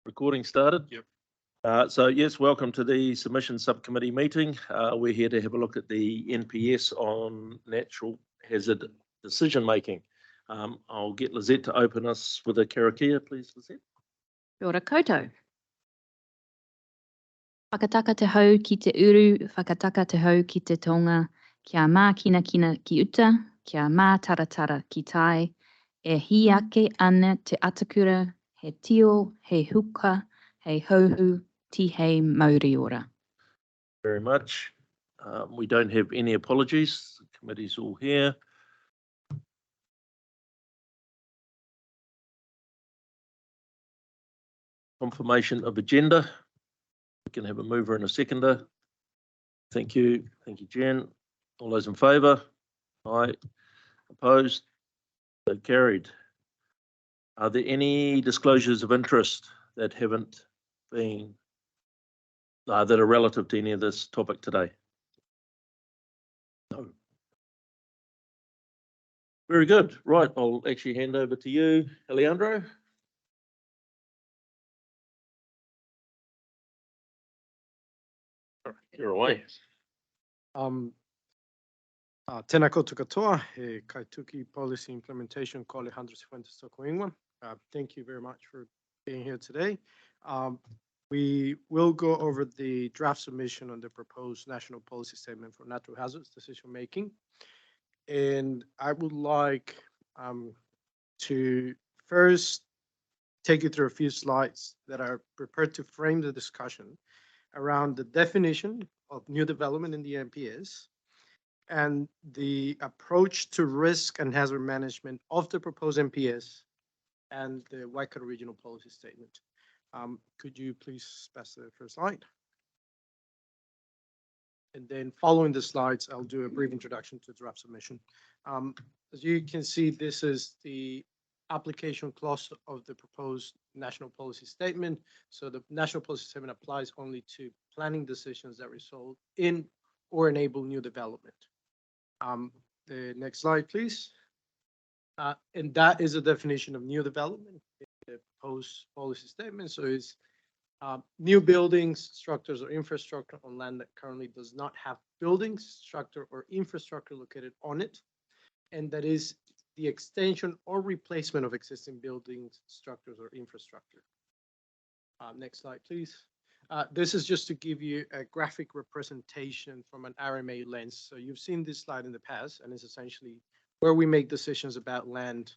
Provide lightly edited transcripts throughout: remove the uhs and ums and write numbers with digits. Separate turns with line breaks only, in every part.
Recording started?
Yep.
Yes, welcome to the submission subcommittee meeting. We're here to have a look at the NPS on natural hazard decision making. I'll get Lizette to open us with a karakia, please, Lizette.
Kia ora koutou. Whakataka te hau ki te uru, whakataka te hau ki te tonga, kia mā kina kina ki uta, kia mā taratara ki tai, e hi ake ana te atakura, he tio, he huka, he hauhu, ti hei mauriora.
Very much. We don't have any apologies. The committee's all here. Confirmation of agenda. We can have a mover and a seconder. Thank you. Thank you, Jen. All those in favour? Aye. Opposed? So carried. Are there any disclosures of interest that haven't been, that are relative to any of this topic today? No. Very good. Right, I'll actually hand over to you, Alejandro. You're away.
Tēnā koutou katoa, he Kaituki Policy Implementation ko Alejandro Cifuentes Tocoingua. Thank you very much for being here today. We will go over the draft submission on the proposed National Policy Statement for Natural Hazards Decision Making. And I would like to first take you through a few slides that are prepared to frame the discussion around the definition of new development in the NPS and the approach to risk and hazard management of the proposed NPS and the Waikato Regional Policy Statement. Could you please pass the first slide? And then following the slides, I'll do a brief introduction to the draft submission. As you can see, this is the application clause of the proposed National Policy Statement. So the National Policy Statement applies only to planning decisions that result in or enable new development. The next slide, please. And that is a definition of new development in the proposed policy statement. So it's new buildings, structures, or infrastructure on land that currently does not have buildings, structure, or infrastructure located on it, and that is the extension or replacement of existing buildings, structures, or infrastructure. Next slide, please. This is just to give you a graphic representation from an RMA lens. So you've seen this slide in the past, and it's essentially where we make decisions about land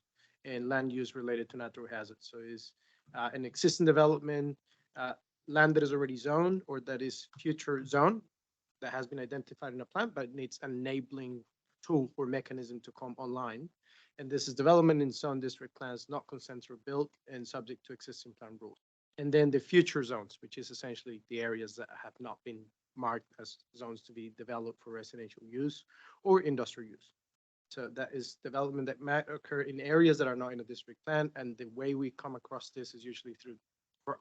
and land use related to natural hazards. So it's an existing development, land that is already zoned or that is future zone that has been identified in a plan, but needs an enabling tool or mechanism to come online. And this is development in zone district plans, not consent or built and subject to existing plan rules. And then the future zones, which is essentially the areas that have not been marked as zones to be developed for residential use or industrial use. So that is development that might occur in areas that are not in a district plan. And the way we come across this is usually through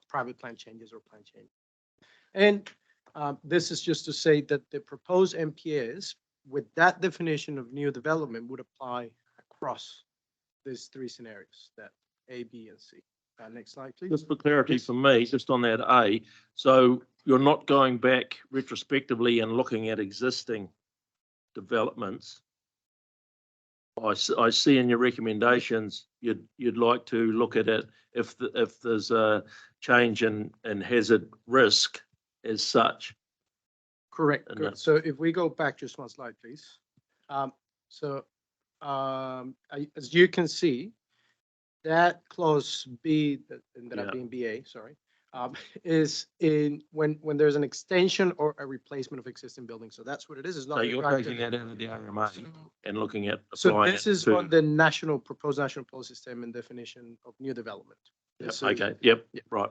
private plan changes or plan changes. And this is just to say that the proposed NPS with that definition of new development would apply across these three scenarios, that A, B, and C. Next slide, please.
Just for clarity for me, just on that A, so you're not going back retrospectively and looking at existing developments. I see in your recommendations you'd like to look at it if there's a change in hazard risk as such.
Correct. So if we go back just one slide, please. As you can see, that clause B, that are being BA, sorry, is in when there's an extension or a replacement of existing buildings. So that's what it is. It's not.
So you're taking that out of the RMA and looking at
so this is on the proposed national policy statement definition of new development.
Okay. Yep. Right.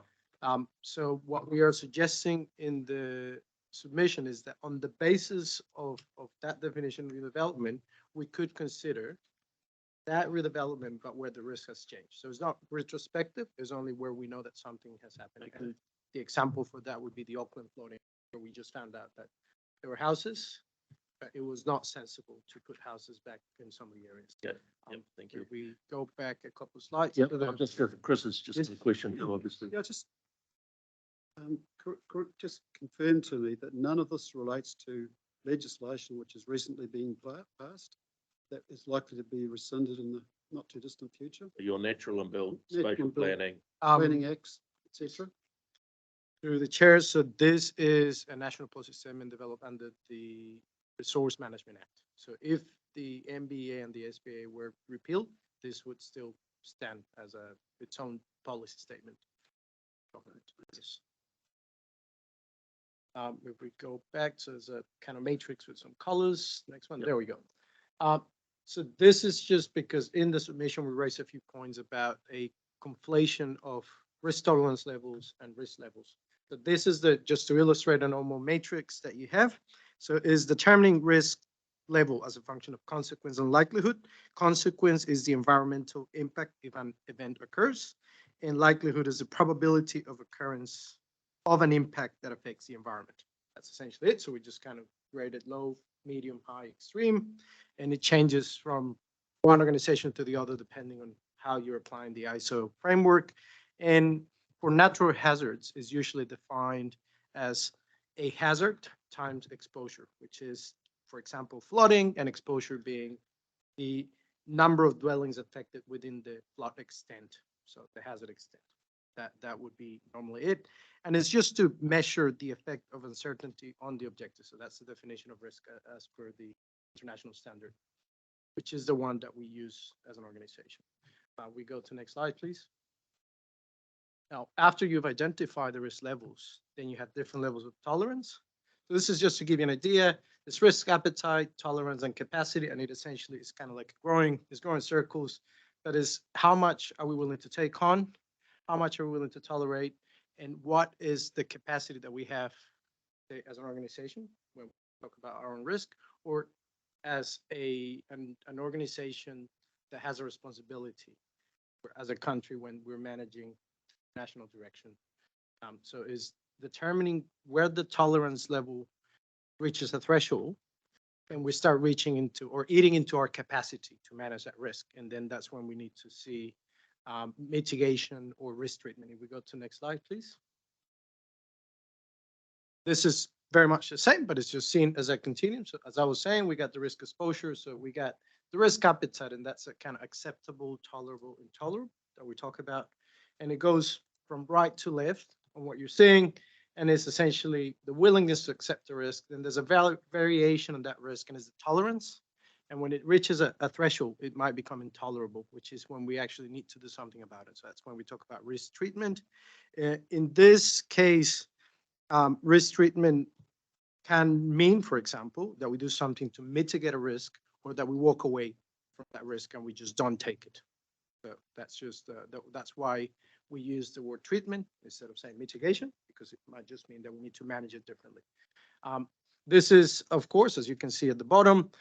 So what we are suggesting in the submission is that on the basis of that definition of new development, we could consider that redevelopment, but where the risk has changed. So it's not retrospective, it's only where we know that something has happened. Okay. The example for that would be the Auckland flooding, where we just found out that there were houses, but it was not sensible to put houses back in some of the areas.
Yeah. Thank you.
If we go back a couple of slides.
Yep. Chris is just a question, obviously.
Yeah, just Just confirm to me that none of this relates to legislation which has recently been passed that is likely to be rescinded in the not too distant future.
Your natural and built
Natural
spatial
and built.
planning.
Planning acts, etc.
Through the chair, so this is a national policy statement developed under the Resource Management Act. So if the MBA and the SBA were repealed, this would still stand as its own policy statement. Yes. If we go back to the kind of matrix with some colors, next one,
Yep.
there we go. So this is just because in the submission, we raised a few points about a conflation of risk tolerance levels and risk levels. So this is just to illustrate a normal matrix that you have. So is determining risk level as a function of consequence and likelihood. Consequence is the environmental impact if an event occurs, and likelihood is the probability of occurrence of an impact that affects the environment. That's essentially it. So we just kind of graded low, medium, high, extreme, and it changes from one organization to the other depending on how you're applying the ISO framework. And for natural hazards is usually defined as a hazard times exposure, which is, for example, flooding, and exposure being the number of dwellings affected within the flood extent, so the hazard extent. That would be normally it. And it's just to measure the effect of uncertainty on the objective. So that's the definition of risk as per the international standard, which is the one that we use as an organization. We go to next slide, please. Now, after you've identified the risk levels, then you have different levels of tolerance. So this is just to give you an idea. It's risk appetite, tolerance, and capacity, and it essentially is kind of like it's growing circles. That is, how much are we willing to take on? How much are we willing to tolerate? And what is the capacity that we have as an organization when we talk about our own risk, or as an organization that has a responsibility, or as a country when we're managing national direction. So is determining where the tolerance level reaches a threshold, and we start reaching into or eating into our capacity to manage that risk. And then that's when we need to see mitigation or risk treatment. If we go to the next slide, please. This is very much the same, but it's just seen as a continuum. So as I was saying, we got the risk exposure. So we got the risk appetite, and that's a kind of acceptable, tolerable, intolerable that we talk about. And it goes from right to left on what you're seeing. And it's essentially the willingness to accept the risk. Then there's a variation on that risk, and it's the tolerance. And when it reaches a threshold, it might become intolerable, which is when we actually need to do something about it. So that's when we talk about risk treatment. In this case, risk treatment can mean, for example, that we do something to mitigate a risk, or that we walk away from that risk and we just don't take it. So that's just that's why we use the word treatment instead of saying mitigation, because it might just mean that we need to manage it differently. This is, of course, as you can see at the bottom,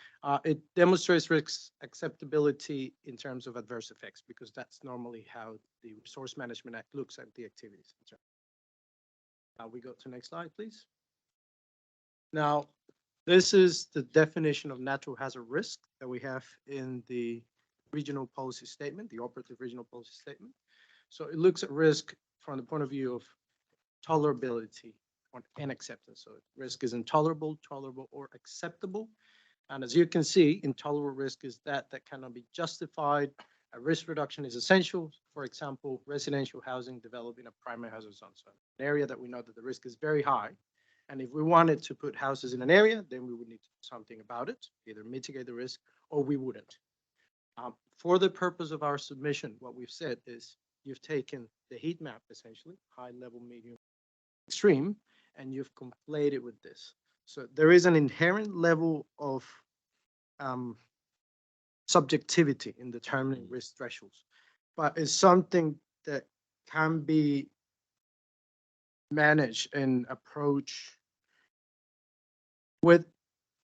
it demonstrates risk acceptability in terms of adverse effects, because that's normally how the Resource Management Act looks at the activities. We go to the next slide, please. Now, this is the definition of natural hazard risk that we have in the regional policy statement, the operative regional policy statement. So it looks at risk from the point of view of tolerability and acceptance. So risk is intolerable, tolerable, or acceptable. And as you can see, intolerable risk is that cannot be justified. A risk reduction is essential. For example, residential housing developed in a primary hazard zone. So an area that we know that the risk is very high. And if we wanted to put houses in an area, then we would need to do something about it, either mitigate the risk or we wouldn't. For the purpose of our submission, what we've said is you've taken the heat map, essentially, high, level, medium, extreme, and you've conflated with this. So there is an inherent level of subjectivity in determining risk thresholds, but it's something that can be managed and approached with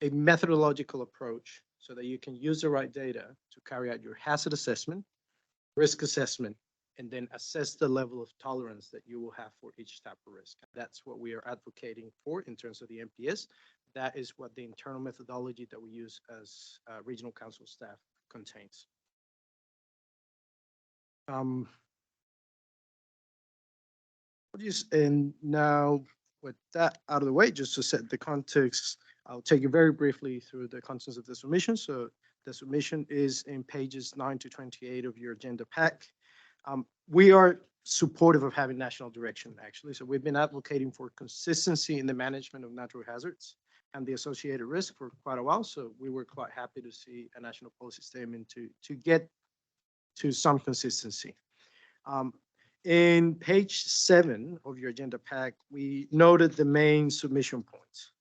a methodological approach so that you can use the right data to carry out your hazard assessment, risk assessment, and then assess the level of tolerance that you will have for each type of risk. That's what we are advocating for in terms of the MPS. That is what the internal methodology that we use as regional council staff contains. And now with that out of the way, just to set the context, I'll take you very briefly through the contents of the submission. So the submission is in pages 9 to 28 of your agenda pack. We are supportive of having national direction, actually. So we've been advocating for consistency in the management of natural hazards and the associated risk for quite a while. So we were quite happy to see a national policy statement to get to some consistency. In page 7 of your agenda pack, we noted the main submission points.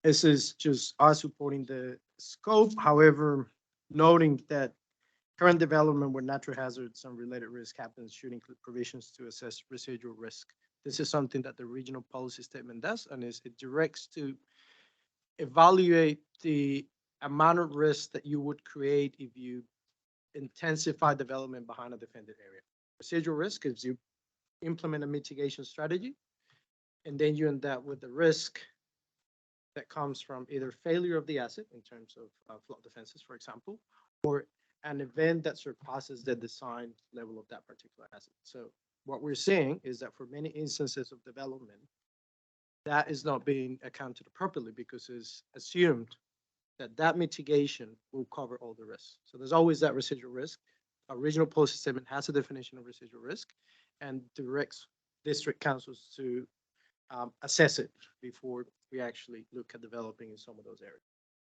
This is just us supporting the scope, however, noting that current development with natural hazards and related risk happens should include provisions to assess residual risk. This is something that the regional policy statement does, and it directs to evaluate the amount of risk that you would create if you intensify development behind a defended area. Residual risk is you implement a mitigation strategy, and then you end up with the risk that comes from either failure of the asset in terms of flood defenses, for example, or an event that surpasses the design level of that particular asset. So what we're seeing is that for many instances of development, that is not being accounted appropriately because it's assumed that that mitigation will cover all the risks. So there's always that residual risk. Our regional policy statement has a definition of residual risk and directs district councils to assess it before we actually look at developing in some of those areas.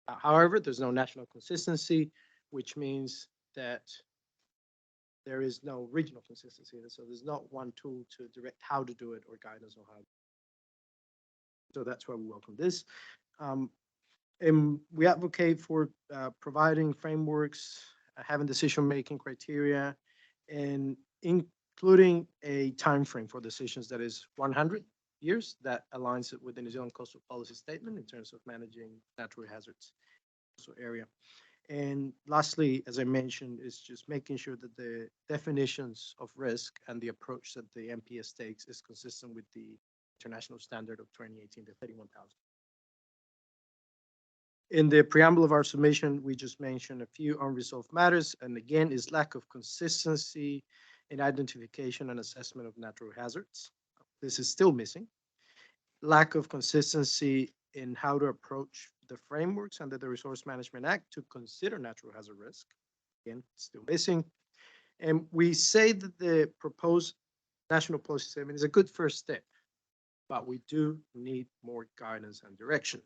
However, there's no national consistency, which means that there is no regional consistency. So there's not one tool to direct how to do it or guidance on how. So that's why we welcome this. And we advocate for providing frameworks, having decision-making criteria, and including a time frame for decisions that is 100 years that aligns it with the New Zealand Coastal Policy Statement in terms of managing natural hazards area. And lastly, as I mentioned, is just making sure that the definitions of risk and the approach that the MPS takes is consistent with the international standard of 2018 to 31,000. In the preamble of our submission, we just mentioned a few unresolved matters, and again, is lack of consistency in identification and assessment of natural hazards. This is still missing. Lack of consistency in how to approach the frameworks under the Resource Management Act to consider natural hazard risk. Again, still missing. And we say that the proposed national policy statement is a good first step, but we do need more guidance and direction.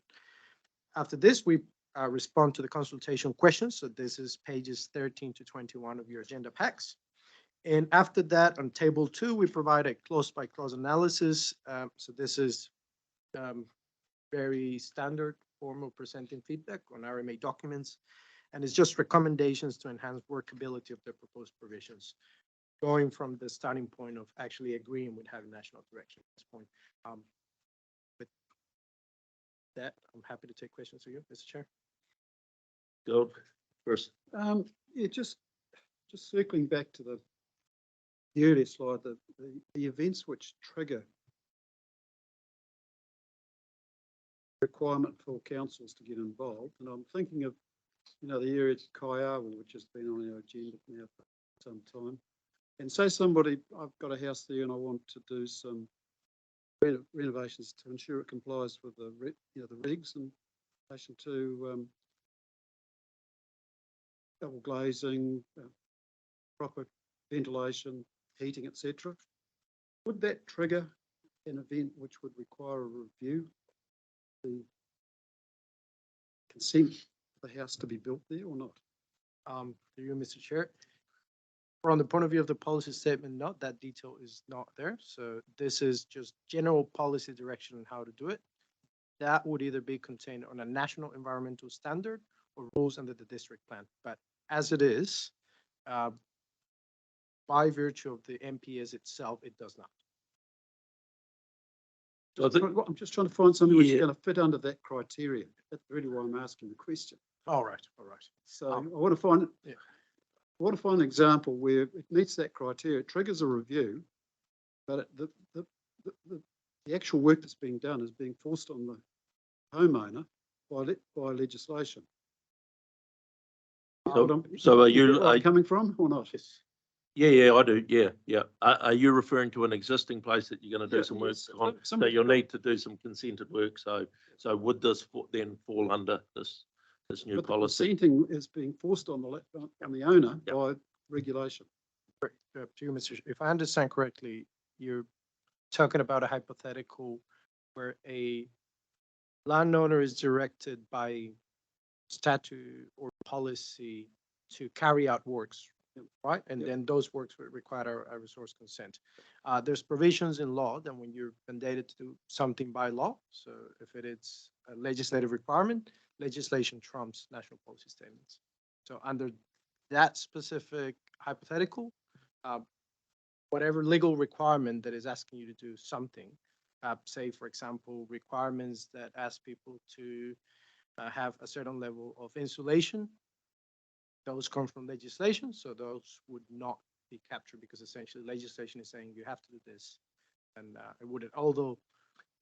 After this, we respond to the consultation questions. So this is pages 13 to 21 of your agenda packs. And after that, on table 2, we provide a clause-by-clause analysis. So this is very standard formal presenting feedback on RMA documents. And it's just recommendations to enhance workability of the proposed provisions, going from the starting point of actually agreeing with having national direction at this point. With that, I'm happy to take questions from you, Mr. Chair.
Go first.
Yeah, just circling back to the earlier slide, the events which trigger requirement for councils to get involved, and I'm thinking of, the area of Kaiawa, which has been on our agenda now for some time. And say I've got a house there and I want to do some renovations to ensure it complies with the regs in relation to double glazing, proper ventilation, heating, etc. Would that trigger an event which would require a review, the consent for the house to be built there or not?
To you, Mr. Chair. From the point of view of the policy statement, no, that detail is not there. So this is just general policy direction on how to do it. That would either be contained on a national environmental standard or rules under the district plan. But as it is, by virtue of the MPS itself, it does not.
I'm just trying to find something which is
Yeah.
going to fit under that criteria. That's really why I'm asking the question.
All right.
So I want to find an example where it meets that criteria, it triggers a review, but the actual work that's being done is being forced on the homeowner by legislation.
So are you
Where I'm coming from or not?
Yes.
Yeah, I do. Yeah. Are you referring to an existing place that you're going to do
Yeah,
some work
yes,
on? So
somebody-
you'll need to do some consented work. So would this then fall under this new
But the
policy?
consenting is being forced on the owner
Yep.
by regulation.
To you, Mr. If I understand correctly, you're talking about a hypothetical where a landowner is directed by statute or policy to carry out works, right? And
Yep.
then those works would require a resource consent. There's provisions in law that when you're mandated to do something by law, so if it is a legislative requirement, legislation trumps national policy statements. So under that specific hypothetical, uh, whatever legal requirement that is asking you to do something, say, for example, requirements that ask people to have a certain level of insulation, those come from legislation, so those would not be captured because essentially legislation is saying you have to do this. And it wouldn't, although.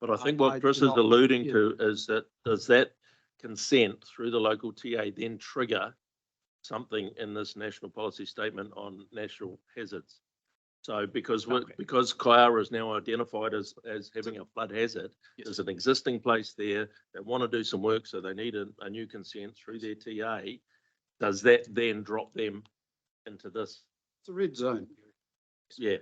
But I think
I
what Chris
do
is
not-
alluding
yeah.
to is that does that consent through the local TA then trigger something in this national policy statement on national hazards? So because
Okay.
because Kaiara is now identified as having a flood hazard,
Yes.
there's an existing place there that want to do some work, so they need a new consent through their TA. Does that then drop them into this?
It's a red zone.
Yeah,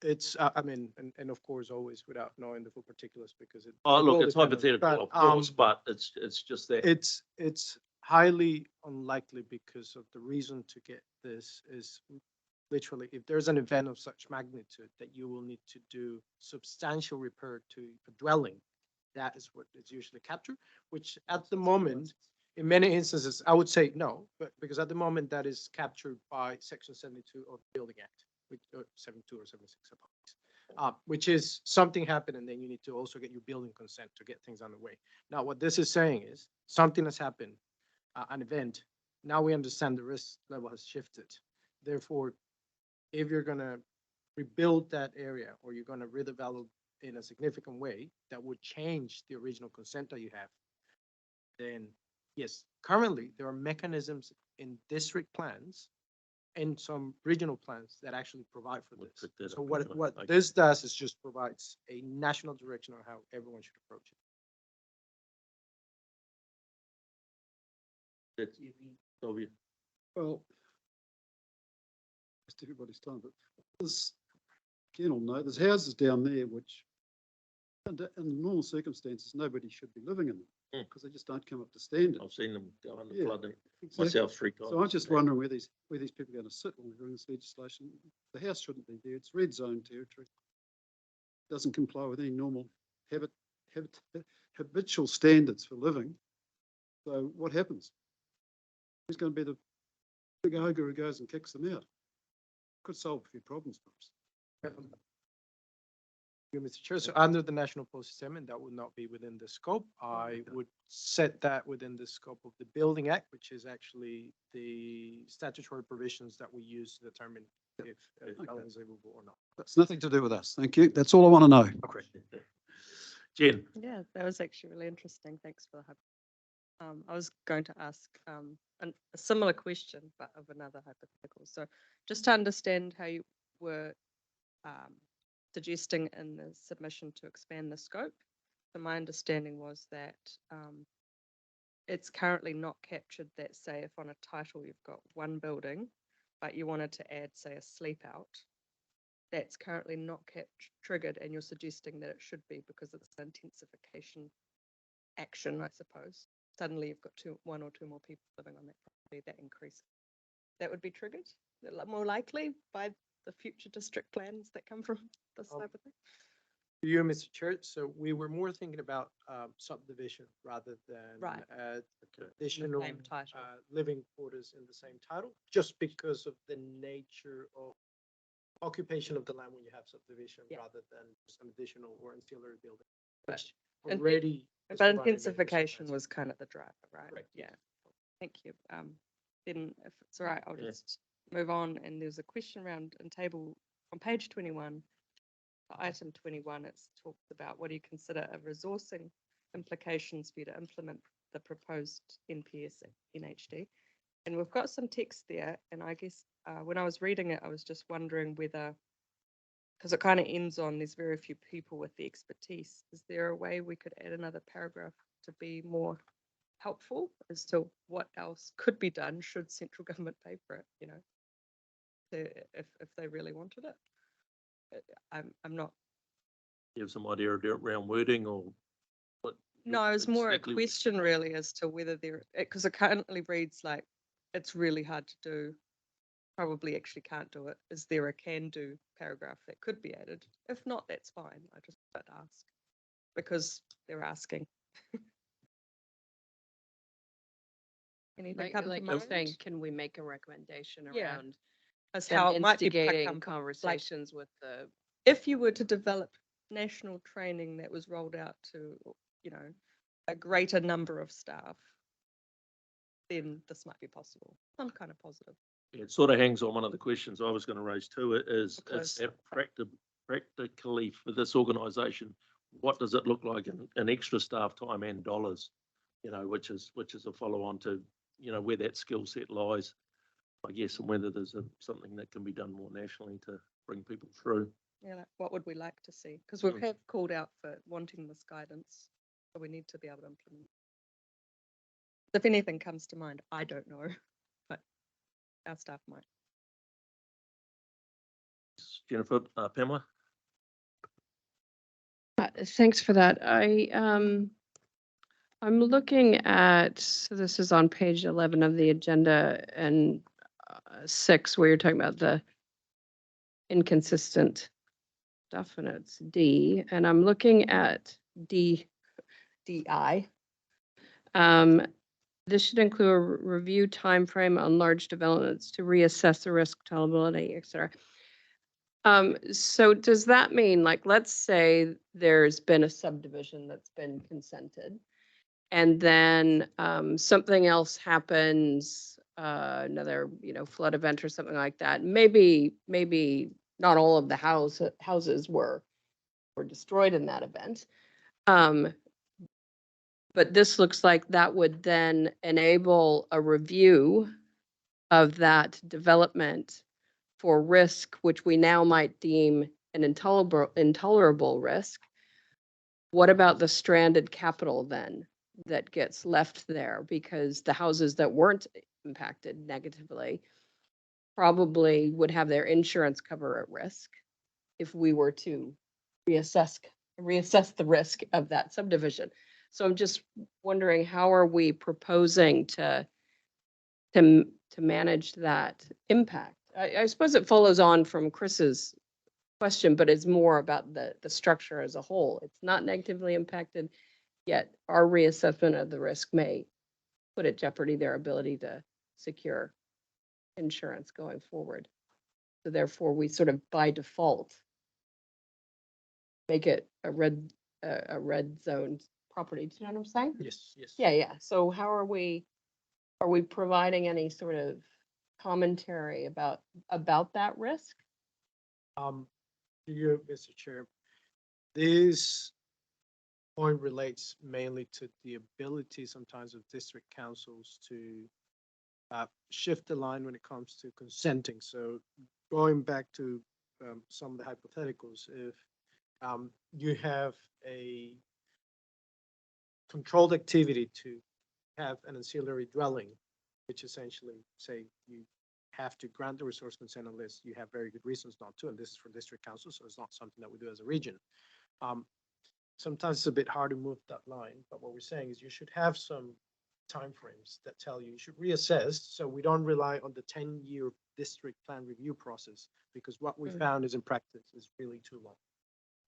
It's, I mean, and of course, always without knowing the full particulars because it.
oh,
it
look,
will
it's
depend on-
hypothetical, of
but,
course, but it's just that.
It's highly unlikely because of the reason to get this is literally, if there's an event of such magnitude that you will need to do substantial repair to a dwelling, that is what is usually captured, which at the moment, in many instances, I would say no, but because at the moment that is captured by Section 72 of the Building Act, which, 72 or 76, which is something happened and then you need to also get your building consent to get things underway. Now, what this is saying is something has happened, an event. Now we understand the risk level has shifted. Therefore, if you're gonna rebuild that area or you're gonna redevelop in a significant way that would change the original consent that you have, then yes, currently there are mechanisms in district plans and some regional plans that actually provide for
Would
this.
pick that
So
up
what,
anyway.
what
Okay.
this does is just provides a national direction on how everyone should approach it.
That's obvious.
Well, waste everybody's time, but there's, Ken will know, there's houses down there which, in normal circumstances, nobody should be living in them
Mm.
because they just don't come up to standard.
I've seen them go under
Yeah,
flooding
Exactly.
myself 3 times.
So I'm just wondering where these people are going to sit when we're doing this legislation. The house shouldn't be there. It's red zone territory. Doesn't comply with any normal habitual standards for living. So what happens? Who's going to be the big ogre who goes and kicks them out? Could solve a few problems for us.
You, Mr. Chair, so under the national policy statement, that would not be within the scope. I would set that within the scope of the Building Act, which is actually the statutory provisions that we use to determine if a dwelling is livable or not.
That's nothing to do with us. Thank you. That's all I want to know.
Okay.
Jen,
Yeah, that was actually really interesting. Thanks for the hype. I was going to ask a similar question, but of another hypothetical. So just to understand how you were suggesting in the submission to expand the scope, so my understanding was that it's currently not captured that, say, if on a title you've got one building, but you wanted to add, say, a sleep out, that's currently not triggered, and you're suggesting that it should be because it's an intensification action, I suppose. Suddenly you've got one or two more people living on that property, that increase. That would be triggered, more likely by the future district plans that come from this type of thing.
To you, Mr. Chair, so we were more thinking about subdivision rather than
Right.
additional
Same title.
living quarters in the same title, just because of the nature of occupation of the land when you have subdivision
Yeah.
rather than some additional or ancillary building.
Right.
Which
And
already. is
But
providing better
intensification
services.
was kind of the driver, right?
Correct.
Yeah. Thank you. Then if it's all right, I'll
Yeah.
just move on. And there's a question around in table on page 21, item 21, it's talked about what do you consider a resourcing implications for you to implement the proposed NPS NHD. And we've got some text there, and I guess when I was reading it, I was just wondering whether, because it kind of ends on there's very few people with the expertise. Is there a way we could add another paragraph to be more helpful as to what else could be done should central government pay for it, you know, if they really wanted it? I'm not.
You have some idea around wording or what?
No, it's more a
exactly-
question really as to whether there, because it currently reads like it's really hard to do. Probably actually can't do it. Is there a can do paragraph that could be added? If not, that's fine. I just thought I'd ask because they're asking. Anything come to
Like
mind?
you're saying, can we make a recommendation
Yeah.
around
As
them
how it might be
instigating
become
conversations with the,
if you were to develop national training that was rolled out to, you know, a greater number of staff, then this might be possible. Some kind of positive.
It sort of hangs on one of the questions I was going to raise too. It is
Because-
practically for this organisation, what does it look like in extra staff time and dollars? You know, which is a follow on to, you know, where that skill set lies, I guess, and whether there's something that can be done more nationally to bring people through.
Yeah, like, what would we like to see? Because we
Mm.
have called out for wanting this guidance, so we need to be able to implement. If anything comes to mind, I don't know, but our staff might.
Jennifer, Pamela?
thanks for that. I'm looking at, so this is on page 11 of the agenda and 6, where you're talking about the inconsistent stuff, and it's D, and I'm looking at DI. This should include a review timeframe on large developments to reassess the risk, tolerability, et cetera. So does that mean, like, let's say there's been a subdivision that's been consented, and then something else happens, another, flood event or something like that. Maybe not all of the houses were destroyed in that event. But this looks like that would then enable a review of that development for risk, which we now might deem an intolerable risk. What about the stranded capital then that gets left there? Because the houses that weren't impacted negatively probably would have their insurance cover at risk if we were to reassess the risk of that subdivision. So I'm just wondering, how are we proposing to manage that impact? I suppose it follows on from Chris's question, but it's more about the structure as a whole. It's not negatively impacted, yet our reassessment of the risk may put at jeopardy their ability to secure insurance going forward. So therefore, we sort of by default make it a red zone property. Do you know what I'm saying?
Yes, yes.
Yeah. So how are we providing any sort of commentary about that risk?
To you, Mr. Chair, this point relates mainly to the ability sometimes of district councils to shift the line when it comes to consenting. So going back to some of the hypotheticals, if you have a controlled activity to have an ancillary dwelling, which essentially say you have to grant the resource consent unless you have very good reasons not to, and this is for district council, so it's not something that we do as a region. Sometimes it's a bit hard to move that line, but what we're saying is you should have some timeframes that tell you should reassess, so we don't rely on the 10-year district plan review process, because what we found is in practice is really too long.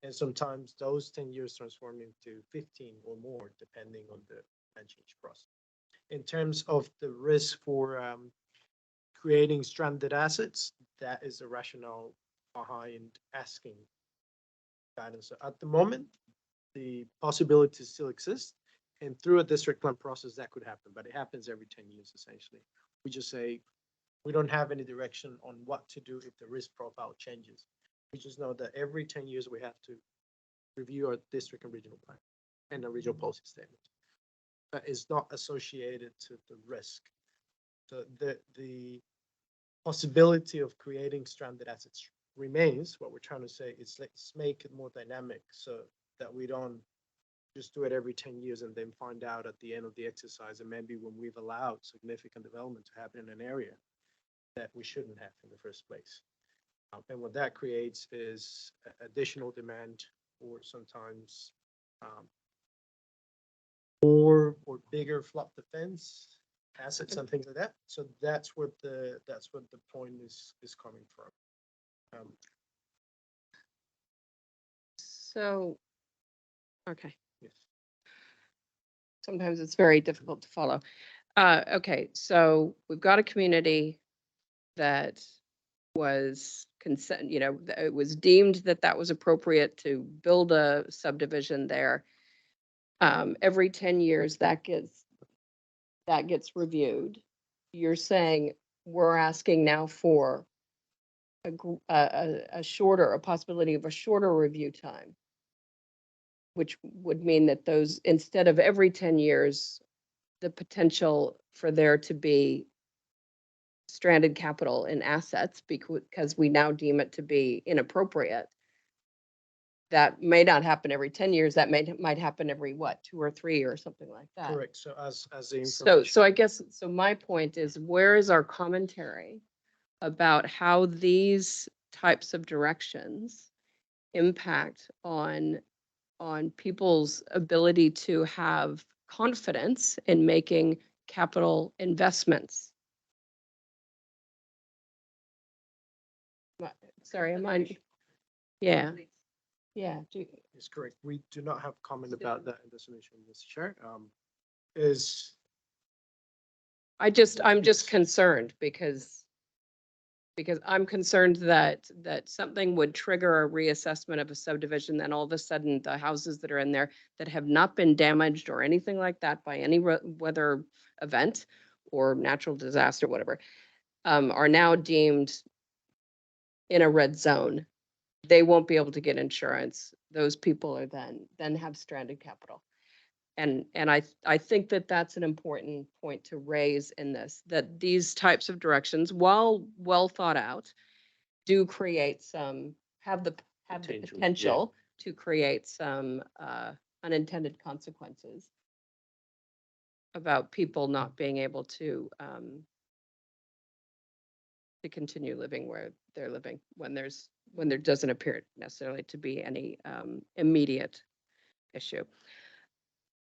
And sometimes those 10 years transform into 15 or more, depending on the plan change process. In terms of the risk for creating stranded assets, that is the rationale behind asking guidance. So at the moment, the possibility still exists, and through a district plan process, that could happen, but it happens every 10 years, essentially. We just say, we don't have any direction on what to do if the risk profile changes. We just know that every 10 years, we have to review our district and regional plan and a regional policy statement. But it's not associated to the risk. the possibility of creating stranded assets remains. What we're trying to say is let's make it more dynamic so that we don't just do it every 10 years and then find out at the end of the exercise, and maybe when we've allowed significant development to happen in an area that we shouldn't have in the first place. And what that creates is additional demand, or sometimes more or bigger flood defense assets and things like that. So that's what the point is coming from.
So, okay.
Yes.
Sometimes it's very difficult to follow. Okay, so we've got a community that was consent, it was deemed that that was appropriate to build a subdivision there. Every 10 years that gets reviewed. You're saying we're asking now for a possibility of a shorter review time, which would mean that those, instead of every 10 years, the potential for there to be stranded capital in assets because we now deem it to be inappropriate. That may not happen every 10 years. That might happen every 2 or 3 or something like that.
Correct. So as the
So I guess, so my point is, where is our commentary about how these types of directions impact on people's ability to have confidence in making capital investments? Sorry, am I? Yeah. Yeah.
is correct. We do not have comment about that in the submission, Mr. Chair. I'm
just concerned because I'm concerned that something would trigger a reassessment of a subdivision, and all of a sudden the houses that are in there that have not been damaged or anything like that by any weather event or natural disaster, whatever, are now deemed in a red zone. They won't be able to get insurance. Those people are then have stranded capital. And I think that that's an important point to raise in this, that these types of directions, while well thought out, do create have the potential to create some unintended consequences about people not being able to continue living where they're living when there doesn't appear necessarily to be any immediate issue.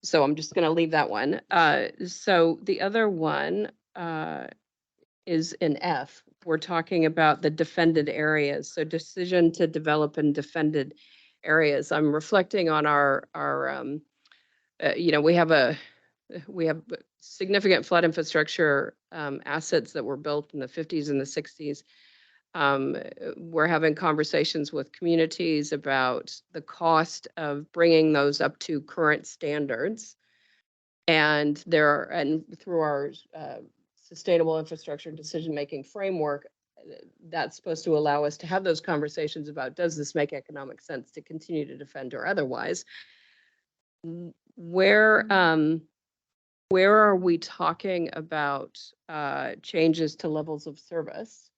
So I'm just going to leave that one. So the other one is in F. We're talking about the defended areas. So decision to develop in defended areas. I'm reflecting on our we have significant flood infrastructure assets that were built in the 50s and the 60s. We're having conversations with communities about the cost of bringing those up to current standards. And through our sustainable infrastructure decision-making framework, that's supposed to allow us to have those conversations about, does this make economic sense to continue to defend or otherwise? Where are we talking about changes to levels of service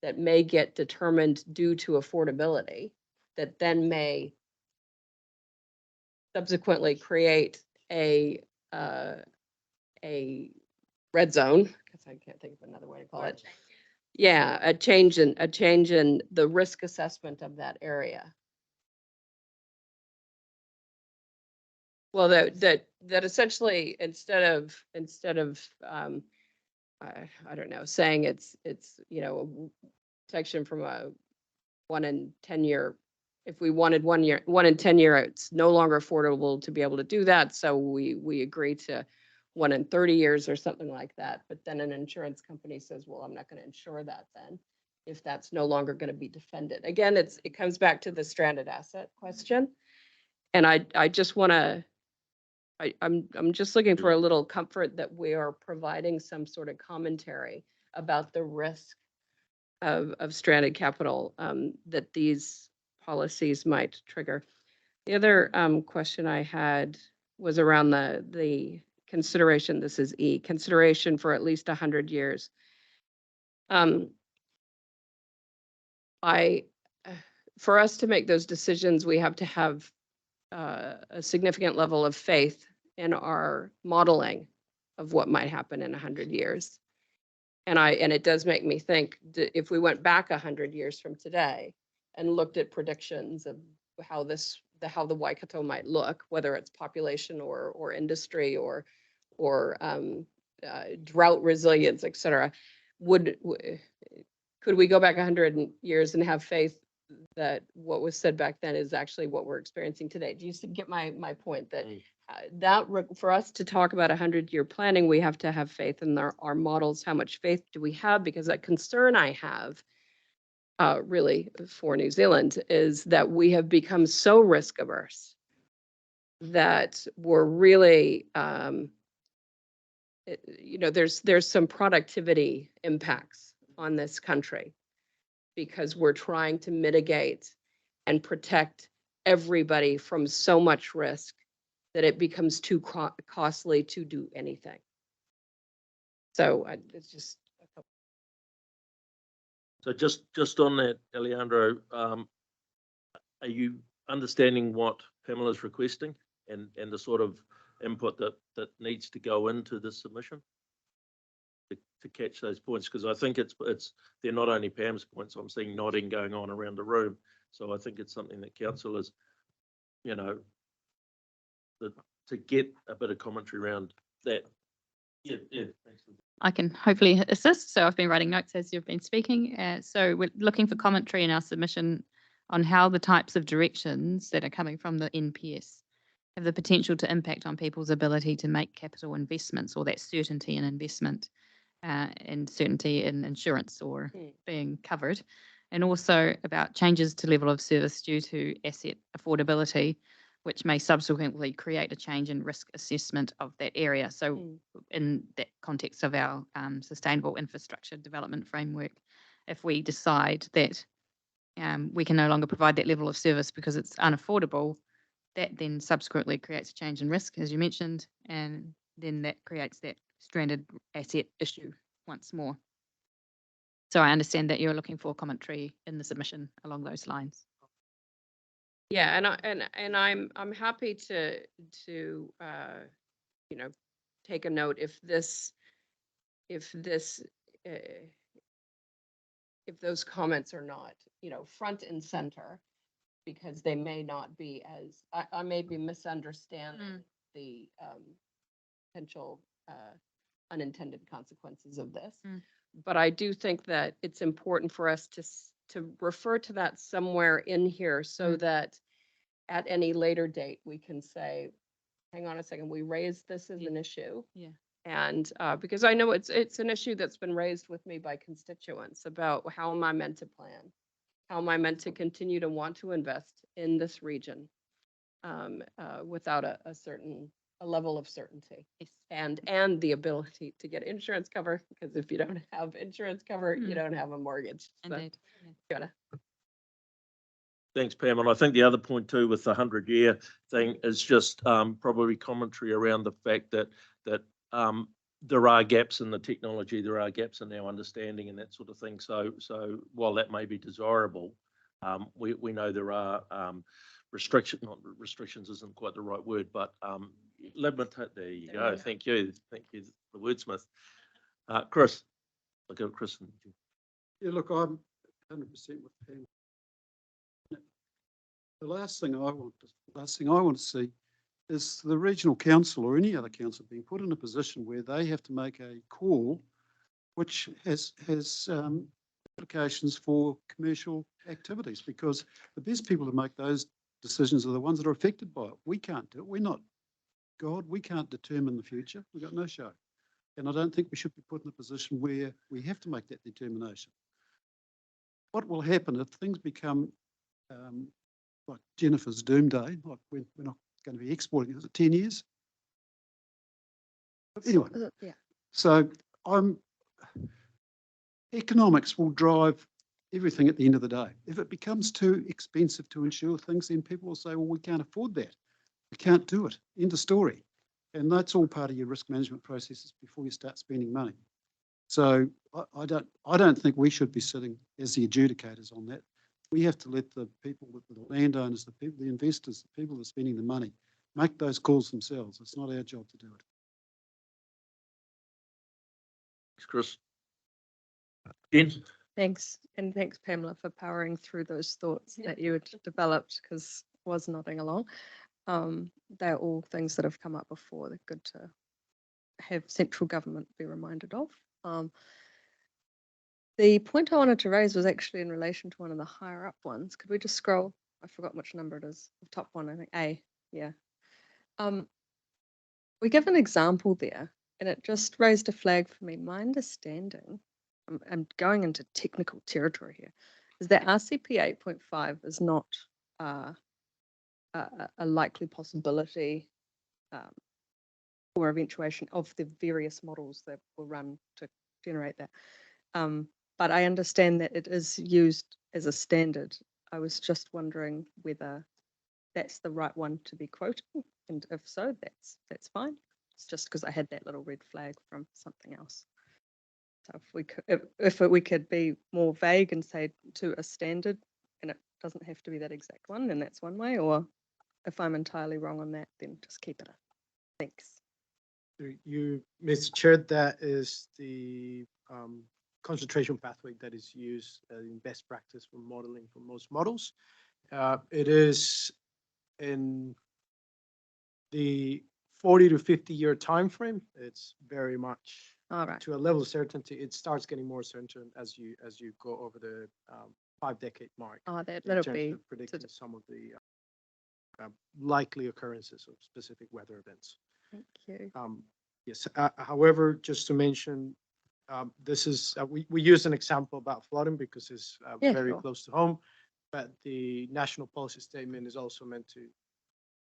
that may get determined due to affordability, that then may subsequently create a red zone, because I can't think of another way to call it. Yeah, a change in the risk assessment of that area. Well, that essentially, instead of I don't know, saying it's protection from a 1 in 10 year. If we wanted 1 in 10 year, it's no longer affordable to be able to do that. So we agree to 1 in 30 years or something like that. But then an insurance company says, well, I'm not going to insure that then, if that's no longer going to be defended. Again, it comes back to the stranded asset question. And I just want to, I'm just looking for a little comfort that we are providing some sort of commentary about the risk of stranded capital that these policies might trigger. The other question I had was around the consideration, this is E, consideration for at least 100 years. For us to make those decisions, we have to have a significant level of faith in our modeling of what might happen in 100 years. And it does make me think, if we went back 100 years from today and looked at predictions of how the Waikato might look, whether it's population or industry or drought resilience, et cetera, could we go back 100 years and have faith that what was said back then is actually what we're experiencing today? Do you get my point that for us to talk about 100-year planning, we have to have faith in our models? How much faith do we have? Because that concern I have really for New Zealand is that we have become so risk averse that we're really, there's some productivity impacts on this country because we're trying to mitigate and protect everybody from so much risk that it becomes too costly to do anything. So it's just a couple.
So just on that, Alejandro, are you understanding what Pamela's requesting and the sort of input that needs to go into this submission to catch those points? Because I think they're not only Pam's points. I'm seeing nodding going on around the room. So I think it's something that council is, to get a bit of commentary around that. Yeah.
I can hopefully assist. So I've been writing notes as you've been speaking. So we're looking for commentary in our submission on how the types of directions that are coming from the NPS have the potential to impact on people's ability to make capital investments, or that certainty in investment and certainty in insurance or being covered, and also about changes to level of service due to asset affordability, which may subsequently create a change in risk assessment of that area. So in that context of our sustainable infrastructure development framework, if we decide that we can no longer provide that level of service because it's unaffordable, that then subsequently creates a change in risk, as you mentioned, and then that creates that stranded asset issue once more. So I understand that you're looking for commentary in the submission along those lines.
Yeah, and I'm happy to take a note if those comments are not front and center, because they may not be as I may be misunderstanding the potential unintended consequences of this. But I do think that it's important for us to refer to that somewhere in here so that at any later date we can say, hang on a second, we raised this as an issue.
Yeah.
And because I know it's an issue that's been raised with me by constituents about how am I meant to plan? How am I meant to continue to want to invest in this region without a level of certainty?
Yes.
And the ability to get insurance cover, because if you don't have insurance cover, you don't have a mortgage.
Indeed.
So,
Thanks, Pam. And I think the other point too with the 100-year thing is just probably commentary around the fact that there are gaps in the technology, there are gaps in our understanding and that sort of thing. So while that may be desirable, we know there are restrictions isn't quite the right word, but there you go. Thank you, the wordsmith. Chris, I'll go Chris.
Yeah, look, I'm 100% with Pam. The last thing I want to see is the regional council or any other council being put in a position where they have to make a call which has implications for commercial activities, because the best people to make those decisions are the ones that are affected by it. We can't do it. We're not God. We can't determine the future. We've got no show. And I don't think we should be put in a position where we have to make that determination. What will happen if things become like Jennifer's doomsday, like we're not going to be exporting it for 10 years? But anyway, so economics will drive everything at the end of the day. If it becomes too expensive to insure things, then people will say, well, we can't afford that. We can't do it. End of story. And that's all part of your risk management processes before you start spending money. So I don't think we should be sitting as the adjudicators on that. We have to let the people, the landowners, the people, the investors, the people that are spending the money, make those calls themselves. It's not our job to do it.
Thanks, Chris. Jen?
Thanks, and thanks Pamela for powering through those thoughts that you had developed, because I was nodding along. They're all things that have come up before. They're good to have central government be reminded of. The point I wanted to raise was actually in relation to one of the higher up ones. Could we just scroll? I forgot which number it is. The top one, I think A. Yeah. We give an example there, and it just raised a flag for me. My understanding, I'm going into technical territory here, is that RCP 8.5 is not a likely possibility for eventuation of the various models that will run to generate that. But I understand that it is used as a standard. I was just wondering whether that's the right one to be quoting, and if so, that's fine. It's just because I had that little red flag from something else. So if we could, if we could be more vague and say to a standard, and it doesn't have to be that exact one, then that's one way. Or if I'm entirely wrong on that, then just keep it. Thanks.
You, Mr. Chair, that is the concentration pathway that is used in best practice for modeling for most models. It is in the 40 to 50 year time frame. It's very much
All right.
to a level of certainty. It starts getting more certain as you go over the 5-decade mark.
Oh,
in
that'll
terms
be
of predicting some of the likely occurrences of specific weather events.
Thank you.
Yes. However, just to mention, this is we use an example about flooding because it's
Yeah,
very
sure.
close to home, but the national policy statement is also meant to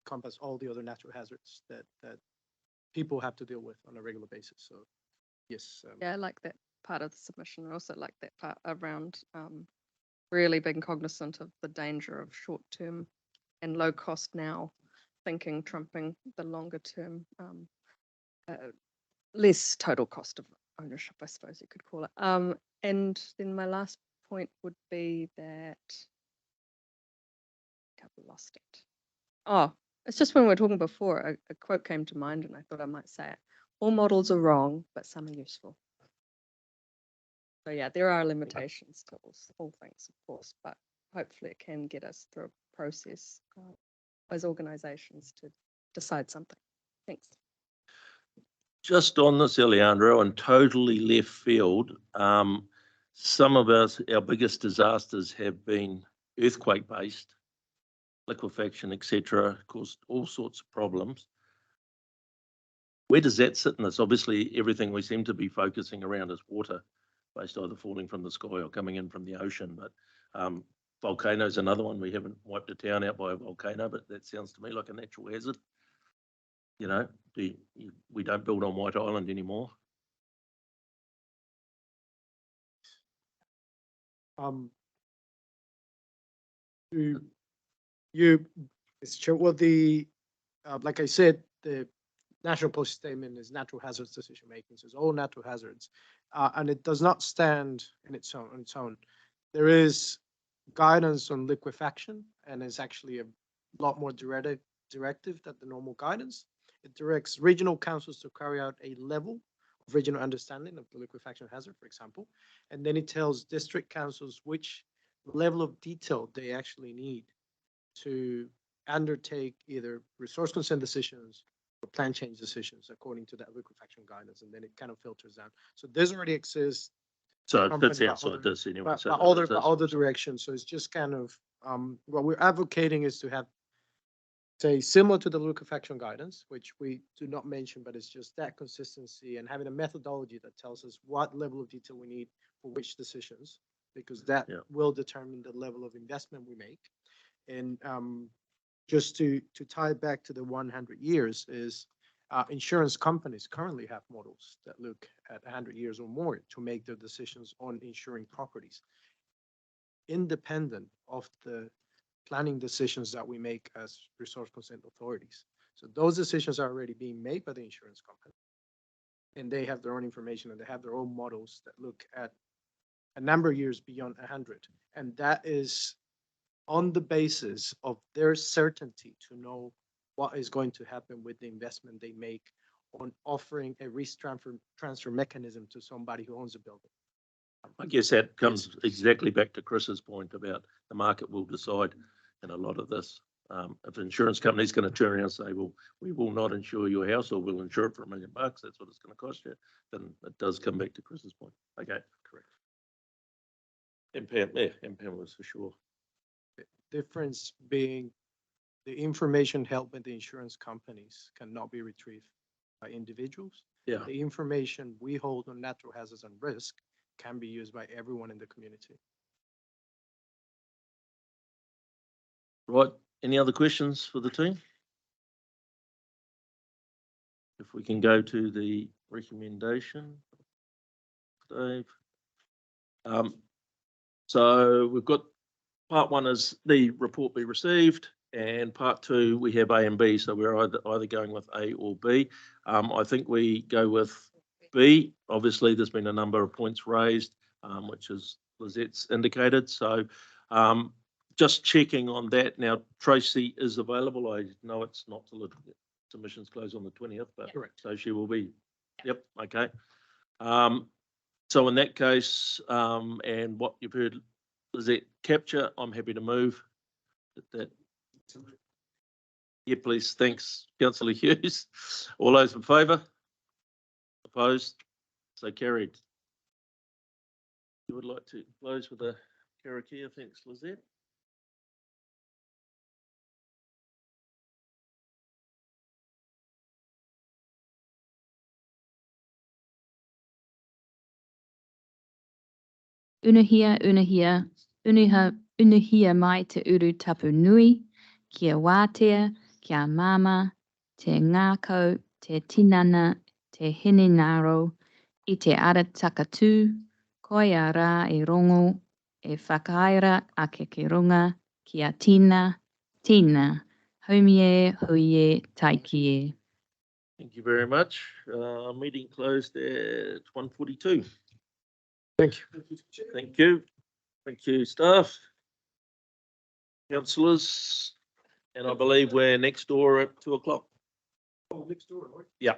encompass all the other natural hazards that people have to deal with on a regular basis. So, yes.
Yeah, I like that part of the submission. I also like that part around really being cognizant of the danger of short-term and low cost now thinking trumping the longer term, less total cost of ownership, I suppose you could call it. And then my last point would be that I've lost it. Oh, it's just when we were talking before, a quote came to mind and I thought I might say it. All models are wrong, but some are useful. So yeah, there are limitations to all things, of course, but hopefully it can get us through a process as organizations to decide something. Thanks.
Just on this, Alejandro, and totally left field, some of our biggest disasters have been earthquake-based, liquefaction, etc., caused all sorts of problems. Where does that sit in this? Obviously, everything we seem to be focusing around is water, based either falling from the sky or coming in from the ocean. But volcanoes, another one. We haven't wiped a town out by a volcano, but that sounds to me like a natural hazard. You know, we don't build on White Island anymore.
It's true. Well, like I said, the national policy statement is natural hazards decision making. So it's all natural hazards, and it does not stand in its own. There is guidance on liquefaction, and it's actually a lot more directive than the normal guidance. It directs regional councils to carry out a level of regional understanding of the liquefaction hazard, for example, and then it tells district councils which level of detail they actually need to undertake either resource consent decisions or plan change decisions according to that liquefaction guidance, and then it kind of filters down. So this already exists.
So
Company,
that's
but
outside
other-
this anyway.
But
So
other directions. So it's just kind of what we're advocating is to have, say, similar to the liquefaction guidance, which we do not mention, but it's just that consistency and having a methodology that tells us what level of detail we need for which decisions, because that will determine the level of investment we make. And just to tie it back to the 100 years is insurance companies currently have models that look at 100 years or more to make their decisions on insuring properties, independent of the planning decisions that we make as resource consent authorities. So those decisions are already being made by the insurance company. And they have their own information and they have their own models that look at a number of years beyond 100. And that is on the basis of their certainty to know what is going to happen with the investment they make on offering a risk transfer mechanism to somebody who owns a building.
I guess that comes exactly back to Chris's point about the market will decide in a lot of this. If an insurance company is going to turn around and say, well, we will not insure your house or we'll insure it for $1 million, that's what it's going to cost you, then it does come back to Chris's point. Okay, correct. And Pam, yeah, and Pam was for sure.
Difference being the information held by the insurance companies cannot be retrieved by individuals.
Yeah,
The information we hold on natural hazards and risk can be used by everyone in the community.
right. Any other questions for the team? If we can go to the recommendation, Dave. So we've got part one is the report be received, and part two we have A and B. So we're either going with A or B. I think we go with B. Obviously, there's been a number of points raised, which is Lizette's indicated. So just checking on that. Now, Tracy is available. I know it's not till the submissions close on the 20th, but
Correct.
so she will be. Yep. Okay. So in that case, and what you've heard, Lizette capture, I'm happy to move that. Yeah, please. Thanks, Councillor Hughes. All those in favour? Opposed? So carried. You would like to close with a Karakia? Thanks, Lizette.
Unahia, unahia mai te uru tapu nui, kia wātea, kia mama, te ngākau, te tinana, te hinengaro, i te ara takatū, koia rā e rongo, e whakaira ake ke runga, kia tina, tina, haumie, huie, taikie.
Thank you very much. Meeting closed at 1:42.
Thank you.
Thank you. Thank you, staff, councillors, and I believe we're next door at 2 o'clock.
Oh, next door, right?
Yeah.